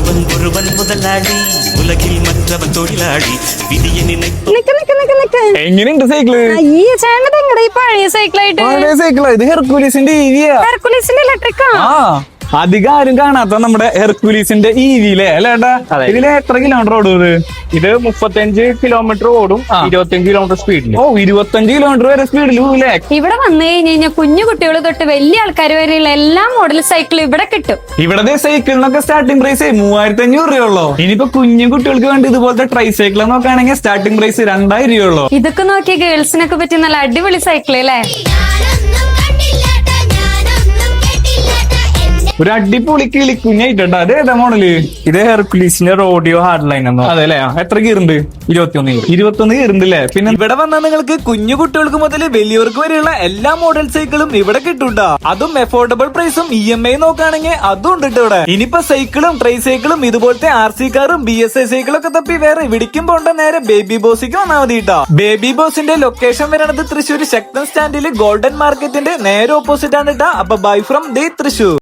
ஒருவன் ஒருவன் முதலாளி உலகில் மற்றவன் தொழிலாளി വിധിയെ എങ്ങനെയുണ്ട് സൈക്കിള്? ഈ പഴയ സൈക്കിളായിട്ട് പഴയ സൈക്കിളാ ഇത്? ഹെർക്കുലീസിന്റെ EV-യാ. ഹെർക്കുലീസിന്റെ ഇലക്ട്രിക്കാ? ആ, അധികം ആരും കാണാത്ത നമ്മുടെ ഹെർക്കുലീസിന്റെ EV-ല്ലേ അല്ലേട്ടാ? ഇതില് എത്ര കിലോമീറ്റർ ഓടും ഇത്? ഇത് 35 കിലോമീറ്റർ ഓടും, 25 കിലോമീറ്റർ സ്പീഡിൽ. ഓ, 25 കിലോമീറ്റർ വരെ സ്പീഡിൽ പോവില്ലേ? ഇവിടെ വന്നു കഴിഞ്ഞാൽ കുഞ്ഞു കുട്ടികൾ തൊട്ട് വലിയ ആൾക്കാർ വരെയുള്ള എല്ലാ മോഡൽ സൈക്കിളും ഇവിടെ കിട്ടും. ഇവിടത്തെ സൈക്കിളിനൊക്കെ സ്റ്റാർട്ടിംഗ് പ്രൈസ് 3500 രൂപയുള്ളൂ. ഇനിയിപ്പോ കുഞ്ഞു കുട്ടികൾക്ക് വേണ്ടി ഇതുപോലത്തെ ട്രൈ സൈക്കിൾ നോക്കുകയാണെങ്കിൽ സ്റ്റാർട്ടിംഗ് പ്രൈസ് 2000 രൂപയുള്ളൂ. ഇതൊക്കെ നോക്കിയ ഗേൾസിനൊക്കെ പറ്റിയ നല്ല അടിപൊളി സൈക്കിൾ അല്ലേ? ഒരു അടിപൊളി കിളിക്കുഞ്ഞായിട്ടാ. അത് ഏതാ മോഡല്? ഇത് ഹെർക്കുലീസിന്റെ റോഡിയോ ഹാർഡ് ലൈൻ എന്നോ. അതെ അല്ലേ? എത്ര ഗിയറുണ്ട്? 21 ഗിയറുണ്ടല്ലേ? പിന്നെ ഇവിടെ വന്നാൽ നിങ്ങൾക്ക് കുഞ്ഞു കുട്ടികൾക്ക് മുതൽ വലിയവർക്ക് വരെയുള്ള എല്ലാ മോഡൽ സൈക്കിളും ഇവിടെ കിട്ടൂട്ടാ. അതും അഫോർഡബിൾ പ്രൈസും EMI നോക്കുകയാണെങ്കിൽ അതും ഉണ്ട് ഇവിടെ. ഇനിയിപ്പോ സൈക്കിളും ട്രൈ സൈക്കിളും ഇതുപോലത്തെ RC കാറും BSI സൈക്കിളൊക്കെ തപ്പി വേറെ ഇവിടേക്കും പോണ്ട, നേരെ ബേബി ബോസിക്ക് വന്നാൽ മതിട്ടാ. ബേബി ബോസിന്റെ ലൊക്കേഷൻ വരുന്നത് തൃശ്ശൂർ ശക്തൻ സ്റ്റാൻഡില് ഗോൾഡൻ മാർക്കറ്റിന്റെ നേരെ ഓപ്പോസിറ്റ് ആണ് ട്ടാ. അപ്പൊ ബൈ ഫ്രം ദി തൃശ്ശൂർ.